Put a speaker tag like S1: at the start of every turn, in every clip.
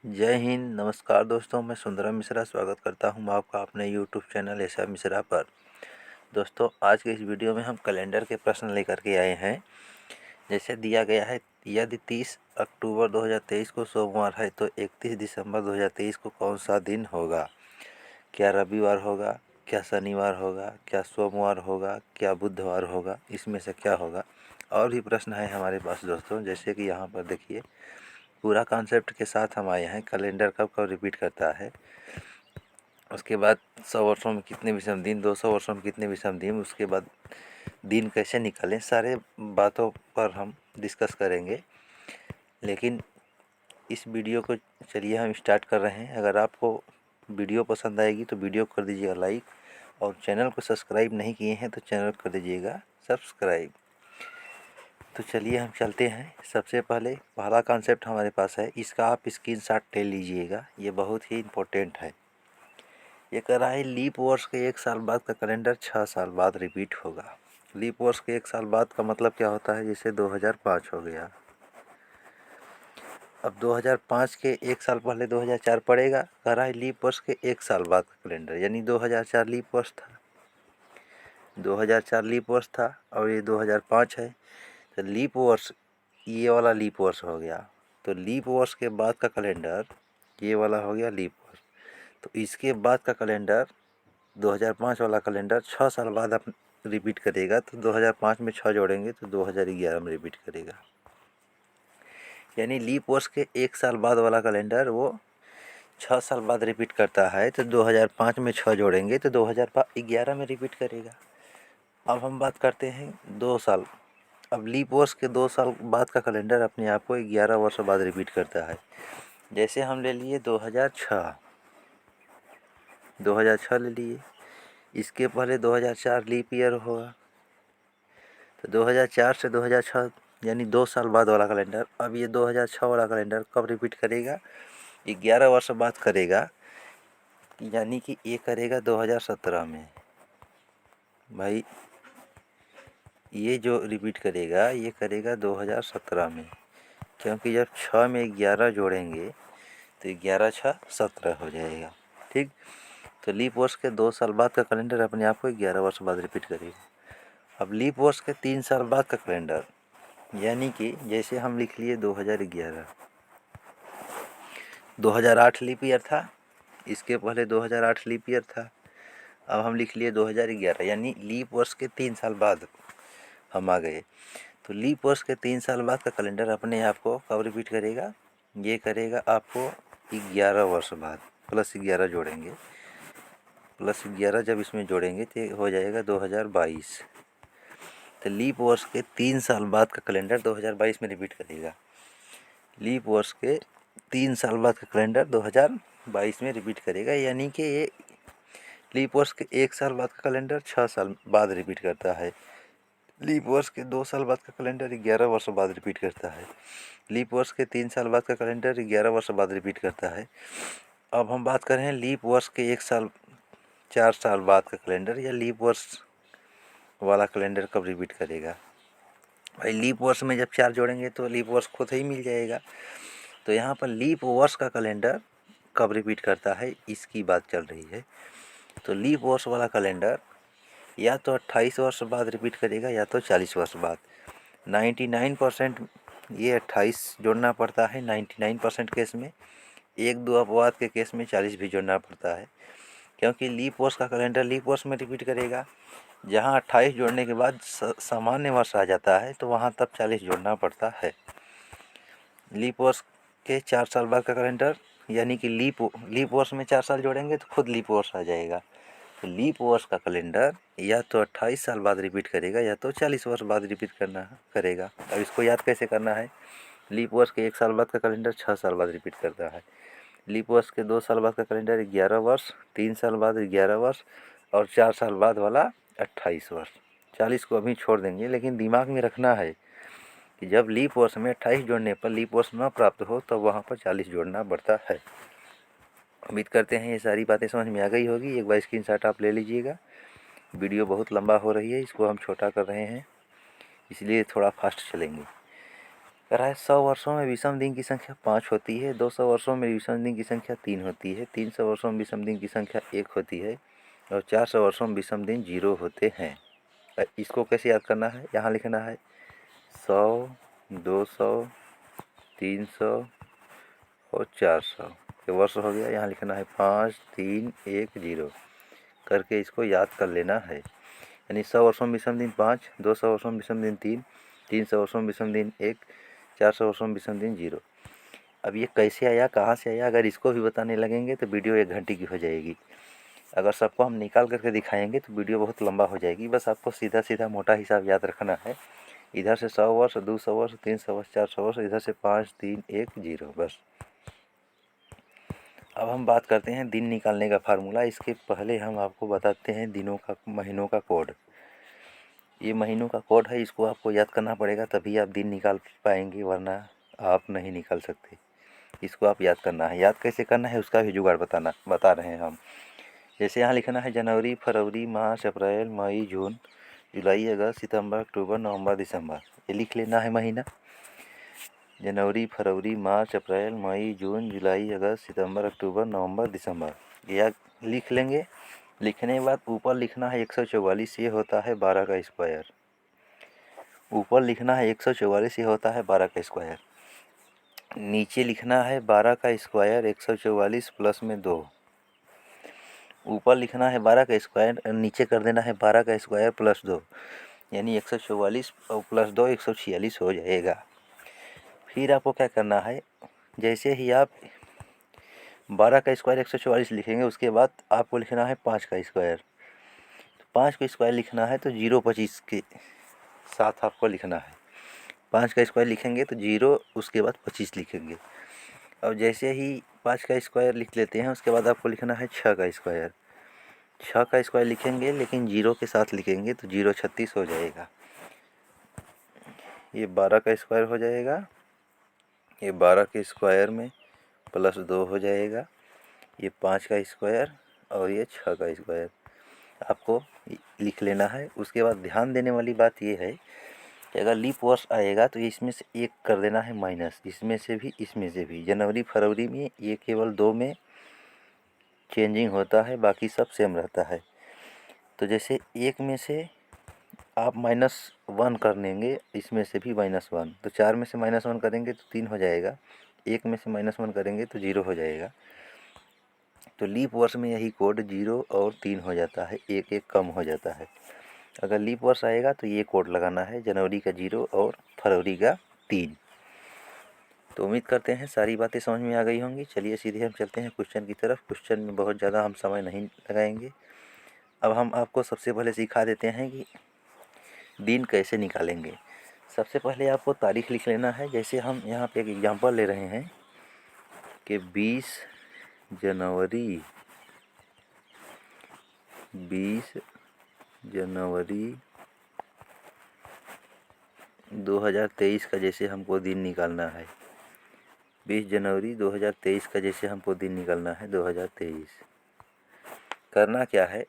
S1: जय हिंद। नमस्कार दोस्तों, मैं सुंदरम मिश्रा स्वागत करता हूं आपका अपने यूट्यूब चैनल ऐसा मिश्रा पर। दोस्तों, आज के इस वीडियो में हम कैलेंडर के प्रश्न लेकर के आए हैं। जैसे दिया गया है, यदि 30 अक्टूबर 2023 को सोमवार है तो 31 दिसंबर 2023 को कौन सा दिन होगा? क्या रविवार होगा, क्या शनिवार होगा, क्या सोमवार होगा, क्या बुधवार होगा? इसमें से क्या होगा? और भी प्रश्न है हमारे पास दोस्तों, जैसे कि यहाँ पर देखिए, पूरा कॉन्सेप्ट के साथ हम आए हैं। कैलेंडर कब कब रिपीट करता है, उसके बाद 100 वर्षों में कितने विषम दिन, 200 वर्षों में कितने विषम दिन, उसके बाद दिन कैसे निकालें, सारे बातों पर हम डिस्कस करेंगे। लेकिन इस वीडियो को चलिए हम स्टार्ट कर रहे हैं। अगर आपको वीडियो पसंद आएगी तो वीडियो को कर दीजिएगा लाइक, और चैनल को सब्सक्राइब नहीं किए हैं तो चैनल को कर दीजिएगा सब्सक्राइब। तो चलिए हम चलते हैं। सबसे पहले पहला कॉन्सेप्ट हमारे पास है, इसका आप स्क्रीनशॉट ले लीजिएगा, ये बहुत ही इम्पोर्टेंट है। ये कह रहा है लीप वर्ष के 1 साल बाद का कैलेंडर 6 साल बाद रिपीट होगा। लीप वर्ष के 1 साल बाद का मतलब क्या होता है? जैसे 2005 हो गया, अब 2005 के 1 साल पहले 2004 पड़ेगा। कह रहा है लीप वर्ष के 1 साल बाद का कैलेंडर, यानी 2004 लीप वर्ष था, 2004 लीप वर्ष था और ये 2005 है। तो लीप वर्ष, ये वाला लीप वर्ष हो गया। तो लीप वर्ष के बाद का कैलेंडर ये वाला हो गया लीप वर्ष। तो इसके बाद का कैलेंडर 2005 वाला कैलेंडर 6 साल बाद आप रिपीट करेगा। तो 2005 में 6 जोड़ेंगे तो 2011 में रिपीट करेगा। यानी लीप वर्ष के 1 साल बाद वाला कैलेंडर वो 6 साल बाद रिपीट करता है। तो 2005 में 6 जोड़ेंगे तो 2011 में रिपीट करेगा। अब हम बात करते हैं 2 साल। अब लीप वर्ष के 2 साल बाद का कैलेंडर अपने आप को 11 वर्ष बाद रिपीट करता है। जैसे हम ले लिए 2006 ले लिए, इसके पहले 2004 लीप ईयर होगा। तो 2004 से 2006 यानी 2 साल बाद वाला कैलेंडर, अब ये 2006 वाला कैलेंडर कब रिपीट करेगा? 11 वर्ष बाद करेगा, यानी कि ये करेगा 2017 में। भाई ये जो रिपीट करेगा ये करेगा 2017 में, क्योंकि जब 6 में 11 जोड़ेंगे तो 11 6 17 हो जाएगा। ठीक। तो लीप वर्ष के 2 साल बाद का कैलेंडर अपने आप को 11 वर्ष बाद रिपीट करेगा। अब लीप वर्ष के 3 साल बाद का कैलेंडर, यानी कि जैसे हम लिख लिए 2011, 2008 लीप ईयर था, इसके पहले 2008 लीप ईयर था, अब हम लिख लिए 2011, यानी लीप वर्ष के 3 साल बाद हम आ गए। तो लीप वर्ष के 3 साल बाद का कैलेंडर अपने आप को कब रिपीट करेगा? ये करेगा आपको 11 वर्ष बाद, प्लस 11 जोड़ेंगे, प्लस 11 जब इसमें जोड़ेंगे तो हो जाएगा 2022। तो लीप वर्ष के 3 साल बाद का कैलेंडर 2022 में रिपीट करेगा। लीप वर्ष के 3 साल बाद का कैलेंडर 2022 में रिपीट करेगा, यानी कि ये लीप वर्ष के 1 साल बाद का कैलेंडर 6 साल बाद रिपीट करता है। लीप वर्ष के 2 साल बाद का कैलेंडर 11 वर्ष बाद रिपीट करता है। लीप वर्ष के 3 साल बाद का कैलेंडर 11 वर्ष बाद रिपीट करता है। अब हम बात कर रहे हैं लीप वर्ष के 1 साल 4 साल बाद का कैलेंडर, या लीप वर्ष वाला कैलेंडर कब रिपीट करेगा? भाई लीप वर्ष में जब 4 जोड़ेंगे तो लीप वर्ष खुद ही मिल जाएगा। तो यहाँ पर लीप वर्ष का कैलेंडर कब रिपीट करता है इसकी बात चल रही है। तो लीप वर्ष वाला कैलेंडर या तो 28 वर्ष बाद रिपीट करेगा या तो 40 वर्ष बाद। 99% ये 28 जोड़ना पड़ता है 99% केस में, 1-2 अपवाद के केस में 40 भी जोड़ना पड़ता है, क्योंकि लीप वर्ष का कैलेंडर लीप वर्ष में रिपीट करेगा। जहाँ 28 जोड़ने के बाद सामान्य वर्ष आ जाता है तो वहाँ तब 40 जोड़ना पड़ता है। लीप वर्ष के 4 साल बाद का कैलेंडर, यानी कि लीप वर्ष में 4 साल जोड़ेंगे तो खुद लीप वर्ष आ जाएगा। तो लीप वर्ष का कैलेंडर या तो 28 साल बाद रिपीट करेगा या तो 40 वर्ष बाद रिपीट करेगा। अब इसको याद कैसे करना है? लीप वर्ष के 1 साल बाद का कैलेंडर 6 साल बाद रिपीट करता है। लीप वर्ष के 2 साल बाद का कैलेंडर 11 वर्ष, 3 साल बाद 11 वर्ष, और 4 साल बाद वाला 28 वर्ष। 40 को अभी छोड़ देंगे, लेकिन दिमाग में रखना है कि जब लीप वर्ष में 28 जोड़ने पर लीप वर्ष न प्राप्त हो तो वहाँ पर 40 जोड़ना पड़ता है। उम्मीद करते हैं ये सारी बातें समझ में आ गई होगी। एक बार स्क्रीनशॉट आप ले लीजिएगा। वीडियो बहुत लंबा हो रही है, इसको हम छोटा कर रहे हैं, इसलिए थोड़ा फास्ट चलेंगे। कह रहा है 100 वर्षों में विषम दिन की संख्या 5 होती है, 200 वर्षों में विषम दिन की संख्या 3 होती है, 300 वर्षों में विषम दिन की संख्या 1 होती है और 400 वर्षों में विषम दिन 0 होते हैं। इसको कैसे याद करना है? यहाँ लिखना है 100, 200, 300 और 400 ये वर्ष हो गया। यहाँ लिखना है 5, 3, 1, 0 करके इसको याद कर लेना है। यानी 100 वर्षों में विषम दिन 5, 200 वर्षों में विषम दिन 3, 300 वर्षों में विषम दिन 1, 400 वर्षों में विषम दिन 0। अब ये कैसे आया, कहाँ से आया, अगर इसको भी बताने लगेंगे तो वीडियो 1 घंटे की हो जाएगी। अगर सबको हम निकाल करके दिखाएंगे तो वीडियो बहुत लंबा हो जाएगी। बस आपको सीधा सीधा मोटा हिसाब याद रखना है। इधर से 100 वर्ष, 200 वर्ष, 300 वर्ष, 400 वर्ष, इधर से 5, 3, 1, 0 बस। अब हम बात करते हैं दिन निकालने का फार्मूला। इसके पहले हम आपको बताते हैं दिनों का, महीनों का कोड। ये महीनों का कोड है, इसको आपको याद करना पड़ेगा तभी आप दिन निकाल पाएंगे, वरना आप नहीं निकाल सकते। इसको आप याद करना है। याद कैसे करना है उसका भी जुगाड़ बता रहे हैं हम। जैसे यहाँ लिखना है जनवरी, फरवरी, मार्च, अप्रैल, मई, जून, जुलाई, अगस्त, सितंबर, अक्टूबर, नवंबर, दिसंबर। ये लिख लेना है महीना। जनवरी, फरवरी, मार्च, अप्रैल, मई, जून, जुलाई, अगस्त, सितंबर, अक्टूबर, नवंबर, दिसंबर। यह लिख लेंगे। लिखने के बाद ऊपर लिखना है 144, ये होता है 12 का स्क्वायर। ऊपर लिखना है 144, ये होता है 12 का स्क्वायर। नीचे लिखना है 12 का स्क्वायर 144 प्लस में 2। ऊपर लिखना है 12 का स्क्वायर, नीचे कर देना है 12 का स्क्वायर प्लस 2, यानी 144 और प्लस 2 146 हो जाएगा। फिर आपको क्या करना है, जैसे ही आप 12 का स्क्वायर 144 लिखेंगे उसके बाद आपको लिखना है 5 का स्क्वायर। तो 5 का स्क्वायर लिखना है तो 025 के साथ आपको लिखना है। 5 का स्क्वायर लिखेंगे तो 0, उसके बाद 25 लिखेंगे। अब जैसे ही 5 का स्क्वायर लिख लेते हैं उसके बाद आपको लिखना है 6 का स्क्वायर। 6 का स्क्वायर लिखेंगे लेकिन 0 के साथ लिखेंगे तो 036 हो जाएगा। ये 12 का स्क्वायर हो जाएगा, ये 12 के स्क्वायर में प्लस 2 हो जाएगा, ये 5 का स्क्वायर और ये 6 का स्क्वायर आपको लिख लेना है। उसके बाद ध्यान देने वाली बात ये है कि अगर लीप वर्ष आएगा तो इसमें से एक कर देना है माइनस, इसमें से भी इसमें से भी। जनवरी फरवरी में ये केवल 2 में चेंजिंग होता है, बाकी सब सेम रहता है। तो जैसे एक में से आप -1 कर लेंगे, इसमें से भी -1, तो 4 में से -1 करेंगे तो 3 हो जाएगा, एक में से -1 करेंगे तो 0 हो जाएगा। तो लीप वर्ष में यही कोड 0 और 3 हो जाता है, एक एक कम हो जाता है। अगर लीप वर्ष आएगा तो ये कोड लगाना है, जनवरी का 0 और फरवरी का 3। तो उम्मीद करते हैं सारी बातें समझ में आ गई होंगी। चलिए सीधे हम चलते हैं क्वेश्चन की तरफ। क्वेश्चन में बहुत ज़्यादा हम समय नहीं लगाएंगे। अब हम आपको सबसे पहले सिखा देते हैं कि दिन कैसे निकालेंगे। सबसे पहले आपको तारीख लिख लेना है। जैसे हम यहाँ पे एक एग्जांपल ले रहे हैं कि 20 जनवरी 2023 का जैसे हमको दिन निकालना है। 20 जनवरी 2023 का जैसे हमको दिन निकालना है 2023। करना क्या है,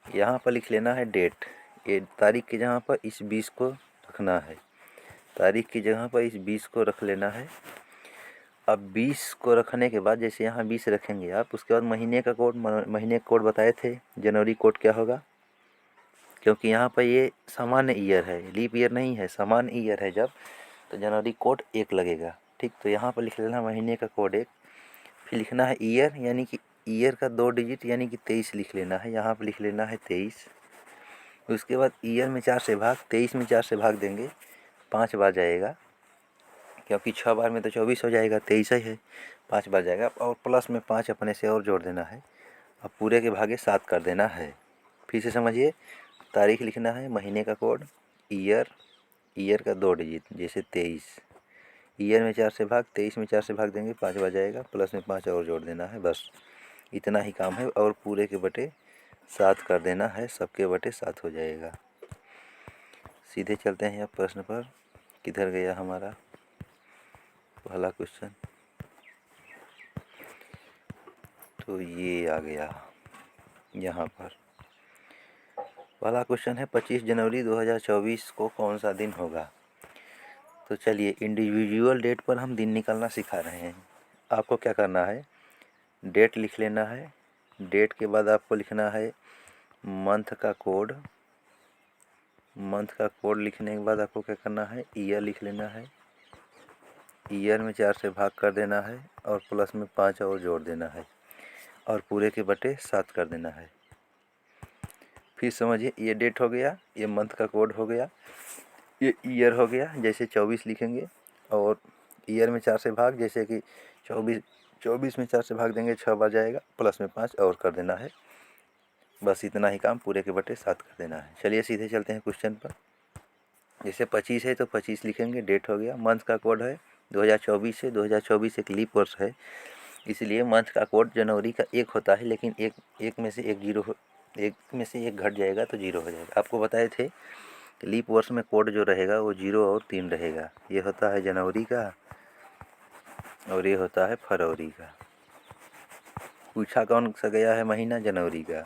S1: यहाँ पर लिख लेना है डेट। ये तारीख की जगह पर इस 20 को रखना है, तारीख की जगह पर इस 20 को रख लेना है। अब 20 को रखने के बाद जैसे यहाँ 20 रखेंगे आप, उसके बाद महीने का कोड, महीने का कोड बताए थे जनवरी कोड क्या होगा, क्योंकि यहाँ पर ये सामान्य ईयर है, लीप ईयर नहीं है, सामान्य ईयर है जब, तो जनवरी कोड 1 लगेगा। ठीक, तो यहाँ पर लिख लेना महीने का कोड 1। फिर लिखना है ईयर, यानी कि ईयर का 2 डिजिट यानी कि 23 लिख लेना है, यहाँ पर लिख लेना है 23। उसके बाद ईयर में 4 से भाग, 23 में 4 से भाग देंगे 5 बार जाएगा, क्योंकि 6 बार में तो 24 हो जाएगा, 23 ही है, 5 बार जाएगा। और प्लस में 5 अपने से और जोड़ देना है। अब पूरे के भागे 7 कर देना है। फिर से समझिए, तारीख लिखना है, महीने का कोड, ईयर, ईयर का 2 डिजिट जैसे 23, ईयर में 4 से भाग, 23 में 4 से भाग देंगे 5 बार जाएगा, प्लस में 5 और जोड़ देना है। बस इतना ही काम है और पूरे के बटे 7 कर देना है, सबके बटे 7 हो जाएगा। सीधे चलते हैं अब प्रश्न पर। किधर गया हमारा पहला क्वेश्चन, तो ये आ गया यहाँ पर। पहला क्वेश्चन है 25 जनवरी 2024 को कौन सा दिन होगा। तो चलिए इंडिविजुअल डेट पर हम दिन निकालना सिखा रहे हैं। आपको क्या करना है, डेट लिख लेना है। डेट के बाद आपको लिखना है मंथ का कोड। मंथ का कोड लिखने के बाद आपको क्या करना है, ईयर लिख लेना है। ईयर में 4 से भाग कर देना है और प्लस में 5 और जोड़ देना है और पूरे के बटे 7 कर देना है। फिर समझिए, ये डेट हो गया, ये मंथ का कोड हो गया, ये ईयर हो गया, जैसे 24 लिखेंगे और ईयर में 4 से भाग, जैसे कि 24 में 4 से भाग देंगे 6 बार जाएगा, प्लस में 5 और कर देना है। बस इतना ही काम, पूरे के बटे 7 कर देना है। चलिए सीधे चलते हैं क्वेश्चन पर। जैसे 25 है तो 25 लिखेंगे, डेट हो गया। मंथ का कोड है 2024 है, 2024 एक लीप वर्ष है, इसलिए मंथ का कोड जनवरी का 1 होता है, लेकिन एक में से एक जीरो, एक में से एक घट जाएगा तो 0 हो जाएगा। आपको बताए थे कि लीप वर्ष में कोड जो रहेगा वो 0 और 3 रहेगा। ये होता है जनवरी का और ये होता है फरवरी का। पूछा कौन सा गया है महीना, जनवरी का,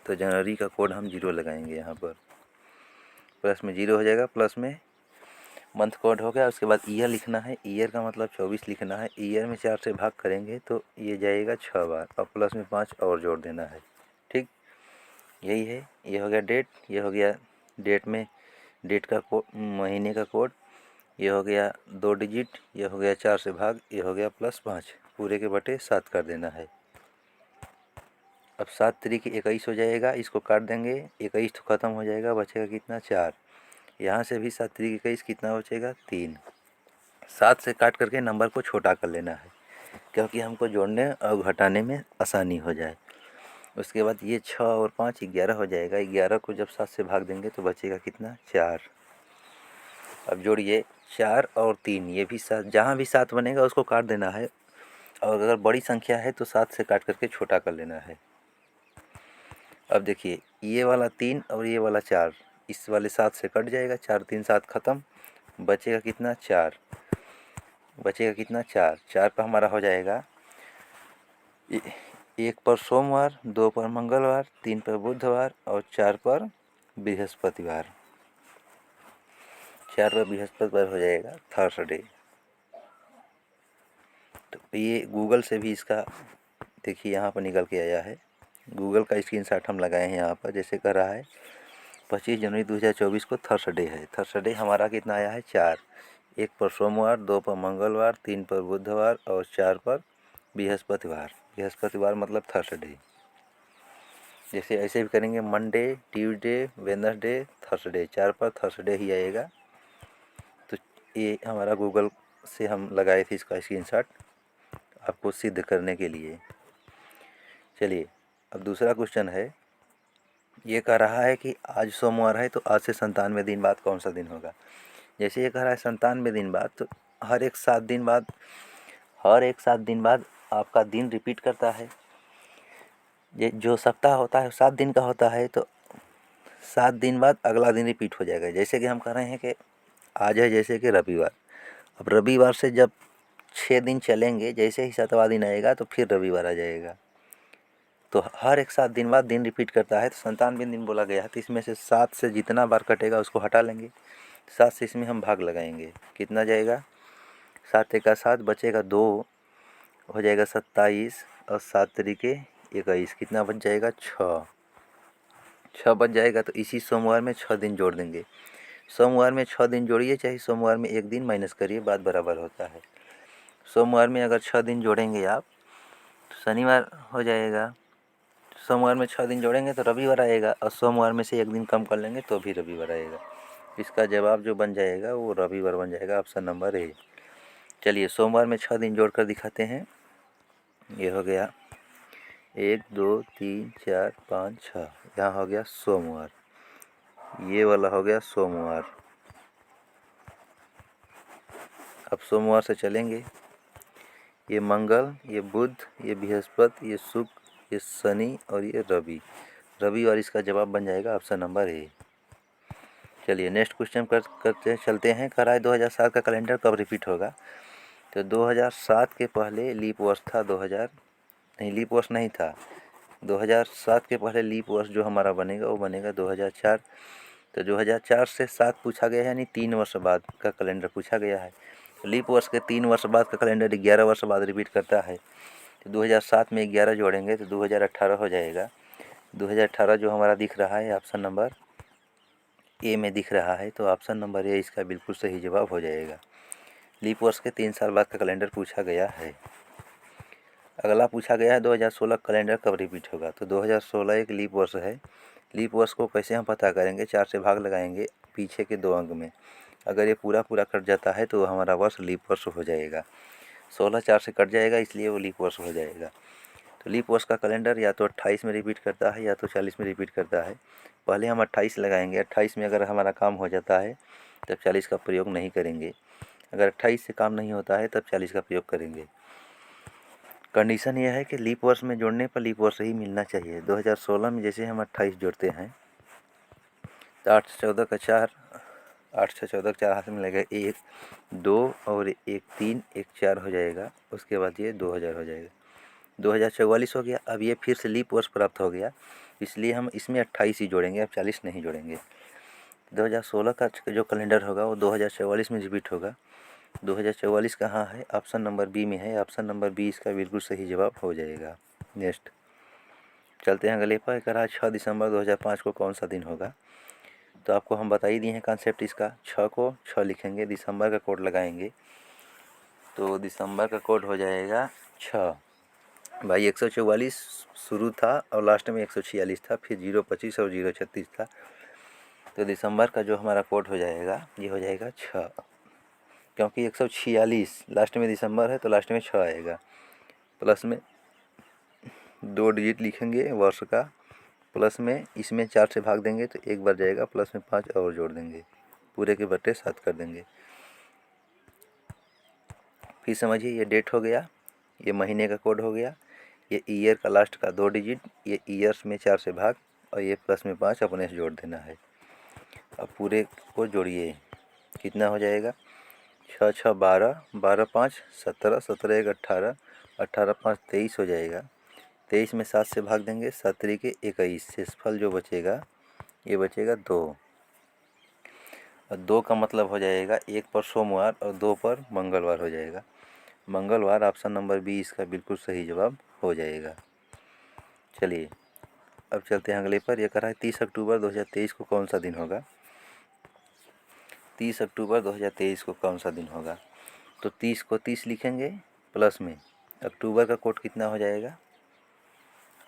S1: तो जनवरी का कोड हम 0 लगाएंगे यहाँ पर। प्लस में 0 हो जाएगा, प्लस में मंथ कोड हो गया। उसके बाद ईयर लिखना है, ईयर का मतलब 24 लिखना है। ईयर में 4 से भाग करेंगे तो ये जाएगा 6 बार और प्लस में 5 और जोड़ देना है। ठीक, यही है। ये हो गया डेट, ये हो गया डेट में डेट का कोड, महीने का कोड, ये हो गया 2 डिजिट, ये हो गया 4 से भाग, ये हो गया प्लस 5, पूरे के बटे 7 कर देना है। अब 7 तरीके 21 हो जाएगा, इसको काट देंगे, 21 तो ख़त्म हो जाएगा, बचेगा कितना, 4। यहाँ से भी 7 तरीके 21 कितना बचेगा, 3। 7 से काट करके नंबर को छोटा कर लेना है, क्योंकि हमको जोड़ने और घटाने में आसानी हो जाए। उसके बाद ये 6 और 5 11 हो जाएगा। 11 को जब 7 से भाग देंगे तो बचेगा कितना, 4। अब जोड़िए 4 और 3, ये भी 7, जहाँ भी 7 बनेगा उसको काट देना है, और अगर बड़ी संख्या है तो 7 से काट करके छोटा कर लेना है। अब देखिए, ये वाला 3 और ये वाला 4 इस वाले 7 से कट जाएगा, 4 3 7 ख़त्म, बचेगा कितना, 4। बचेगा कितना, 4। 4 पर हमारा हो जाएगा 1 पर सोमवार, 2 पर मंगलवार, 3 पर बुधवार और 4 पर बृहस्पतिवार। 4 पर बृहस्पतिवार हो जाएगा थर्सडे। तो ये गूगल से भी इसका देखिए यहाँ पर निकल के आया है। गूगल का स्क्रीनशॉट हम लगाए हैं यहाँ पर। जैसे कर रहा है 25 जनवरी 2024 को थर्सडे है। थर्सडे हमारा कितना आया है, 4। 1 पर सोमवार, 2 पर मंगलवार, 3 पर बुधवार और 4 पर बृहस्पतिवार। बृहस्पतिवार मतलब थर्सडे। जैसे ऐसे भी करेंगे, मंडे, ट्यूसडे, वेडनेसडे, थर्सडे, 4 पर थर्सडे ही आएगा। तो ये हमारा गूगल से हम लगाए थे इसका स्क्रीनशॉट आपको सिद्ध करने के लिए। चलिए अब दूसरा क्वेश्चन है। ये कह रहा है कि आज सोमवार है तो आज से 97 दिन बाद कौन सा दिन होगा। जैसे ये कह रहा है 97 दिन बाद, तो हर एक 7 दिन बाद आपका दिन रिपीट करता है। ये जो सप्ताह होता है 7 दिन का होता है, तो 7 दिन बाद अगला दिन रिपीट हो जाएगा। जैसे कि हम कह रहे हैं कि आज है जैसे कि रविवार, अब रविवार से जब 6 दिन चलेंगे, जैसे ही 7वां दिन आएगा तो फिर रविवार आ जाएगा। तो हर एक 7 दिन बाद दिन रिपीट करता है, तो 97 दिन बोला गया है। तो इसमें से 7 से जितना बार कटेगा उसको हटा लेंगे, 7 से इसमें हम भाग लगाएंगे, कितना जाएगा, 7 एका 7, बचेगा 2, हो जाएगा 27 और 7 तरीके 21, कितना बच जाएगा, 6। 6 बच जाएगा। तो इसी सोमवार में 6 दिन जोड़ देंगे। सोमवार में 6 दिन जोड़िए, चाहे सोमवार में 1 दिन माइनस करिए, बात बराबर होता है। सोमवार में अगर 6 दिन जोड़ेंगे आप तो शनिवार हो जाएगा। सोमवार में 6 दिन जोड़ेंगे तो रविवार आएगा, और सोमवार में से 1 दिन कम कर लेंगे तो भी रविवार आएगा। इसका जवाब जो बन जाएगा वो रविवार बन जाएगा, ऑप्शन नंबर ए। चलिए सोमवार में 6 दिन जोड़कर दिखाते हैं। ये हो गया 1 2 3 4 5 6, यहाँ हो गया सोमवार, ये वाला हो गया सोमवार। अब सोमवार से चलेंगे, ये मंगल, ये बुध, ये बृहस्पति, ये शुक्र, ये शनि और ये रवि। रविवार इसका जवाब बन जाएगा, ऑप्शन नंबर ए। चलिए नेक्स्ट क्वेश्चन करते चलते हैं। कह रहा है 2007 का कैलेंडर कब रिपीट होगा। तो 2007 के पहले लीप वर्ष था, 2000 नहीं, लीप वर्ष नहीं था। 2007 के पहले लीप वर्ष जो हमारा बनेगा वो बनेगा 2004। तो 2004 से 7 पूछा गया है, यानी 3 वर्ष बाद का कैलेंडर पूछा गया है। तो लीप वर्ष के 3 वर्ष बाद का कैलेंडर 11 वर्ष बाद रिपीट करता है। तो 2007 में 11 जोड़ेंगे तो 2018 हो जाएगा। 2018 जो हमारा दिख रहा है ऑप्शन नंबर ए में दिख रहा है, तो ऑप्शन नंबर ए इसका बिल्कुल सही जवाब हो जाएगा। लीप वर्ष के 3 साल बाद का कैलेंडर पूछा गया है। अगला पूछा गया है 2016 कैलेंडर कब रिपीट होगा। तो 2016 एक लीप वर्ष है। लीप वर्ष को कैसे हम पता करेंगे, 4 से भाग लगाएंगे पीछे के 2 अंक में। अगर ये पूरा कट जाता है तो हमारा वर्ष लीप वर्ष हो जाएगा। 16 4 से कट जाएगा, इसलिए वो लीप वर्ष हो जाएगा। तो लीप वर्ष का कैलेंडर या तो 28 में रिपीट करता है या तो 40 में रिपीट करता है। पहले हम 28 लगाएंगे, 28 में अगर हमारा काम हो जाता है तब 40 का प्रयोग नहीं करेंगे। अगर 28 से काम नहीं होता है तब 40 का प्रयोग करेंगे। कंडीशन यह है कि लीप वर्ष में जोड़ने पर लीप वर्ष ही मिलना चाहिए। 2016 में जैसे हम 28 जोड़ते हैं तो 8 से 14 का 4, 8 से 14 का 4 हाथ में लगेगा 1 2 और 1 3 1 4 हो जाएगा। उसके बाद ये 2000 हो जाएगा। 2044 हो गया। अब ये फिर से लीप वर्ष प्राप्त हो गया, इसलिए हम इसमें 28 ही जोड़ेंगे, अब 40 नहीं जोड़ेंगे। 2016 का जो कैलेंडर होगा वो 2044 में रिपीट होगा। 2044 कहाँ है, ऑप्शन नंबर बी में है। ऑप्शन नंबर बी इसका बिल्कुल सही जवाब हो जाएगा। नेक्स्ट चलते हैं अगले पर। कह रहा है 6 दिसंबर 2005 को कौन सा दिन होगा। तो आपको हम बता ही दिए हैं कॉन्सेप्ट इसका। 6 को 6 लिखेंगे, दिसंबर का कोड लगाएंगे तो दिसंबर का कोड हो जाएगा 6। भाई 144 शुरू था और लास्ट में 146 था, फिर 025 और 036 था। तो दिसंबर का जो हमारा कोड हो जाएगा ये हो जाएगा 6, क्योंकि 146 लास्ट में दिसंबर है तो लास्ट में 6 आएगा। प्लस में 2 डिजिट लिखेंगे वर्ष का, प्लस में इसमें 4 से भाग देंगे तो एक बार जाएगा, प्लस में 5 और जोड़ देंगे, पूरे के बट्टे 7 कर देंगे। फिर समझिए ये डेट हो गया, ये महीने का कोड हो गया, ये ईयर का लास्ट का 2 डिजिट, ये ईयर्स में 4 से भाग और ये प्लस में 5 अपने से जोड़ देना है। अब पूरे को जोड़िए, कितना हो जाएगा 6 6 12, 12 5 17, 17 1 18, 18 5 23 हो जाएगा। 23 में 7 से भाग देंगे, 7 तरीके 21, शेषफल जो बचेगा ये बचेगा 2। और 2 का मतलब हो जाएगा 1 पर सोमवार और 2 पर मंगलवार हो जाएगा। मंगलवार ऑप्शन नंबर बी इसका बिल्कुल सही जवाब हो जाएगा। चलिए अब चलते हैं अगले पर। यह कह रहा है 30 अक्टूबर 2023 को कौन सा दिन होगा। 30 अक्टूबर 2023 को कौन सा दिन होगा। तो 30 को 30 लिखेंगे, प्लस में अक्टूबर का कोड कितना हो जाएगा,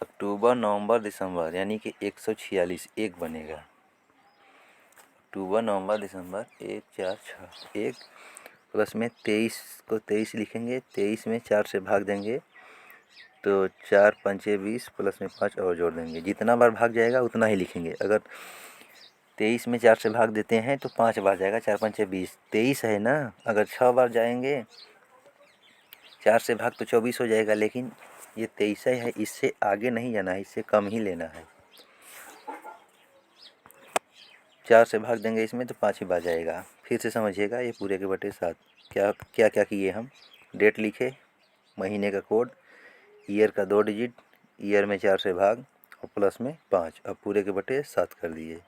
S1: अक्टूबर नवंबर दिसंबर, यानी कि 146 एक बनेगा। अक्टूबर नवंबर दिसंबर 1 4 6 1, प्लस में 23 को 23 लिखेंगे, 23 में 4 से भाग देंगे तो 4 पंचे 20, प्लस में 5 और जोड़ देंगे। जितना बार भाग जाएगा उतना ही लिखेंगे। अगर 23 में 4 से भाग देते हैं तो 5 बार जाएगा, 4 पंचे 20, 23 है ना। अगर 6 बार जाएंगे 4 से भाग तो 24 हो जाएगा, लेकिन ये 23 है, इससे आगे नहीं जाना है, इससे कम ही लेना है। 4 से भाग देंगे इसमें तो 5 ही बार जाएगा। फिर से समझिएगा, ये पूरे के बटे 7। क्या क्या क्या किए हम, डेट लिखे, महीने का कोड, ईयर का 2 डिजिट, ईयर में 4 से भाग और प्लस में 5, अब पूरे के बटे 7 कर दिए।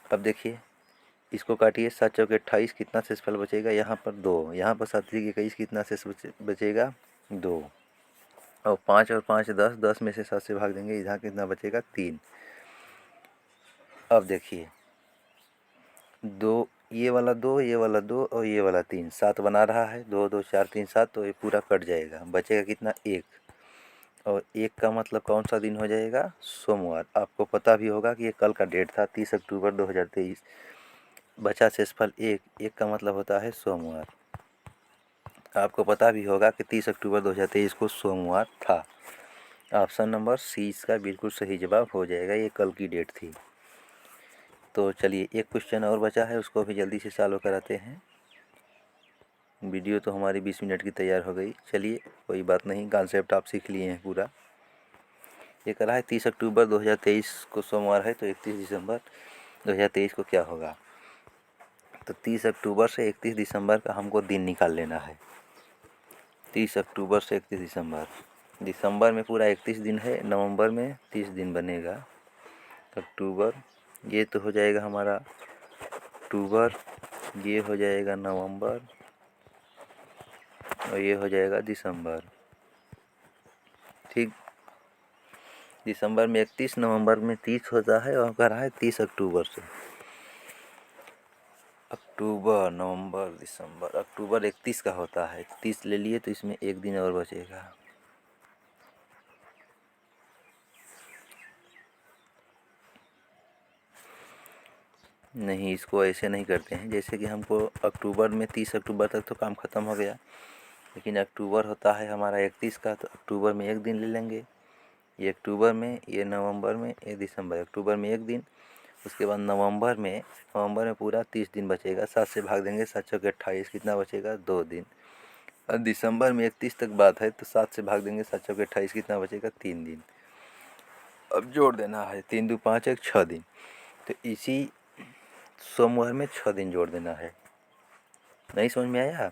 S1: अब देखिए इसको काटिए, 7 चौके 28, कितना शेषफल बचेगा, यहाँ पर 2, यहाँ पर 7 त्रिक 21, कितना शेष बचेगा 2, और 5 और 5 10, 10 में से 7 से भाग देंगे, यहाँ कितना बचेगा 3। अब देखिए 2, ये वाला 2, ये वाला 2 और ये वाला 3, 7 बना रहा है, 2 2 4 3 7, तो ये पूरा कट जाएगा, बचेगा कितना 1। और 1 का मतलब कौन सा दिन हो जाएगा, सोमवार। आपको पता भी होगा कि ये कल का डेट था 30 अक्टूबर 2023। बचा शेषफल 1, 1 का मतलब होता है सोमवार। आपको पता भी होगा कि 30 अक्टूबर 2023 को सोमवार था। ऑप्शन नंबर सी इसका बिल्कुल सही जवाब हो जाएगा, ये कल की डेट थी। तो चलिए एक क्वेश्चन और बचा है, उसको भी जल्दी से सॉल्व कराते हैं। वीडियो तो हमारी 20 मिनट की तैयार हो गई। चलिए कोई बात नहीं, कॉन्सेप्ट आप सीख लिए हैं पूरा। ये कह रहा है 30 अक्टूबर 2023 को सोमवार है, तो 31 दिसंबर 2023 को क्या होगा। तो 30 अक्टूबर से 31 दिसंबर का हमको दिन निकाल लेना है। 30 अक्टूबर से 31 दिसंबर, दिसंबर में पूरा 31 दिन है, नवंबर में 30 दिन बनेगा, अक्टूबर ये तो हो जाएगा हमारा अक्टूबर, ये हो जाएगा नवंबर और ये हो जाएगा दिसंबर। ठीक, दिसंबर में 31, नवंबर में 30 होता है और कह रहा है 30 अक्टूबर से। अक्टूबर, नवंबर, दिसंबर, अक्टूबर 31 का होता है, 30 ले लिए तो इसमें एक दिन और बचेगा। नहीं, इसको ऐसे नहीं करते हैं। जैसे कि हमको अक्टूबर में 30 अक्टूबर तक तो काम ख़त्म हो गया, लेकिन अक्टूबर होता है हमारा 31 का, तो अक्टूबर में एक दिन ले लेंगे। ये अक्टूबर में, ये नवंबर में, ये दिसंबर। अक्टूबर में एक दिन, उसके बाद नवंबर में पूरा 30 दिन बचेगा। 7 से भाग देंगे, 7 चौके 28, कितना बचेगा? 2 दिन। और दिसंबर में 31 तक बात है, तो 7 से भाग देंगे, 7 चौके 28, कितना बचेगा? 3 दिन। अब जोड़ देना है, 3 दो 5 1 6 दिन। तो इसी सोमवार में 6 दिन जोड़ देना है। नहीं समझ में आया?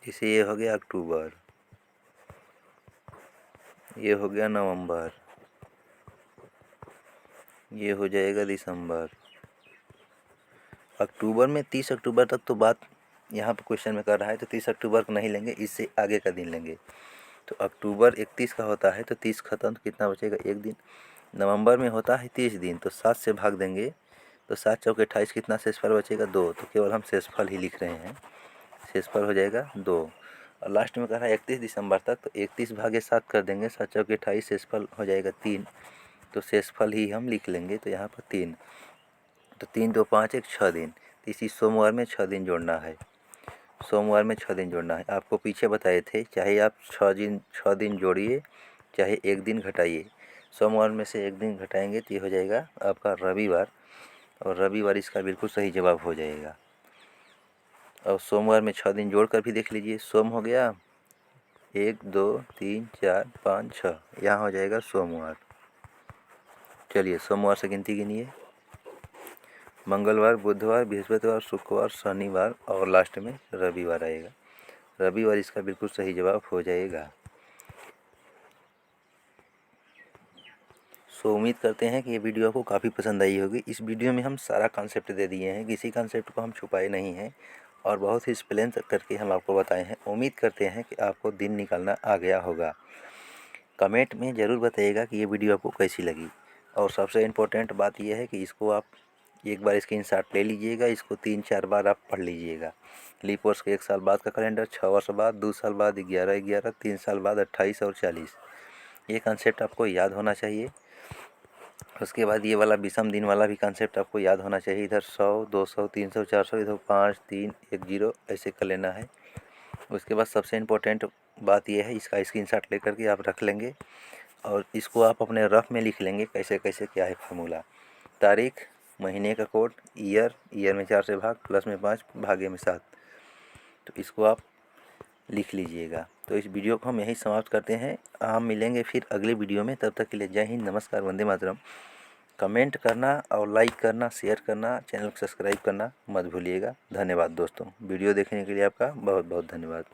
S1: जैसे ये हो गया अक्टूबर, ये हो गया नवंबर, ये हो जाएगा दिसंबर। अक्टूबर में 30 अक्टूबर तक तो बात यहाँ पर क्वेश्चन में कर रहा है, तो 30 अक्टूबर को नहीं लेंगे, इससे आगे का दिन लेंगे। तो अक्टूबर 31 का होता है, तो 30 खत्म, तो कितना बचेगा? एक दिन। नवंबर में होता है 30 दिन, तो 7 से भाग देंगे, तो 7 चौके 28, कितना शेषफल बचेगा? 2। तो केवल हम शेषफल ही लिख रहे हैं, शेषफल हो जाएगा 2। और लास्ट में कह रहा है 31 दिसंबर तक, तो 31 भागे 7 कर देंगे, 7 चौके 28, शेषफल हो जाएगा 3। तो शेषफल ही हम लिख लेंगे, तो यहाँ पर 3। तो 3 दो 5 1 6 दिन। तो इसी सोमवार में 6 दिन जोड़ना है, सोमवार में 6 दिन जोड़ना है। आपको पीछे बताए थे, चाहे आप 6 दिन जोड़िए, चाहे एक दिन घटाइए। सोमवार में से एक दिन घटाएंगे तो ये हो जाएगा आपका रविवार, और रविवार इसका बिल्कुल सही जवाब हो जाएगा। और सोमवार में 6 दिन जोड़ कर भी देख लीजिए। सोम हो गया 1 2 3 4 5 6, यहाँ हो जाएगा सोमवार। चलिए सोमवार से गिनती गिनिए। मंगलवार, बुधवार, बृहस्पतिवार, शुक्रवार, शनिवार और लास्ट में रविवार आएगा। रविवार इसका बिल्कुल सही जवाब हो जाएगा। सो उम्मीद करते हैं कि ये वीडियो आपको काफ़ी पसंद आई होगी। इस वीडियो में हम सारा कॉन्सेप्ट दे दिए हैं, किसी कॉन्सेप्ट को हम छुपाए नहीं हैं और बहुत ही एक्सप्लेन करके हम आपको बताए हैं। उम्मीद करते हैं कि आपको दिन निकालना आ गया होगा। कमेंट में ज़रूर बताइएगा कि ये वीडियो आपको कैसी लगी। और सबसे इम्पोर्टेंट बात यह है कि इसको आप एक बार स्क्रीनशॉट ले लीजिएगा, इसको 3-4 बार आप पढ़ लीजिएगा। लीप वर्ष के 1 साल बाद का कैलेंडर, 6 वर्ष बाद, 2 साल बाद 11-11, 3 साल बाद 28 और 40। ये कॉन्सेप्ट आपको याद होना चाहिए। उसके बाद ये वाला विषम दिन वाला भी कॉन्सेप्ट आपको याद होना चाहिए। इधर 100, 200, 300, 400, इधर 5 3 1 0 ऐसे कर लेना है। उसके बाद सबसे इम्पोर्टेंट बात यह है, इसका स्क्रीनशॉट लेकर के आप रख लेंगे और इसको आप अपने रफ में लिख लेंगे कैसे कैसे क्या है फार्मूला। तारीख, महीने का कोड, ईयर में 4 से भाग, प्लस में 5, भागे में 7। तो इसको आप लिख लीजिएगा। तो इस वीडियो को हम यहीं समाप्त करते हैं। हम मिलेंगे फिर अगले वीडियो में। तब तक के लिए जय हिंद, नमस्कार, वंदे मातरम। कमेंट करना और लाइक करना, शेयर करना, चैनल को सब्सक्राइब करना मत भूलिएगा। धन्यवाद दोस्तों, वीडियो देखने के लिए आपका बहुत बहुत धन्यवाद।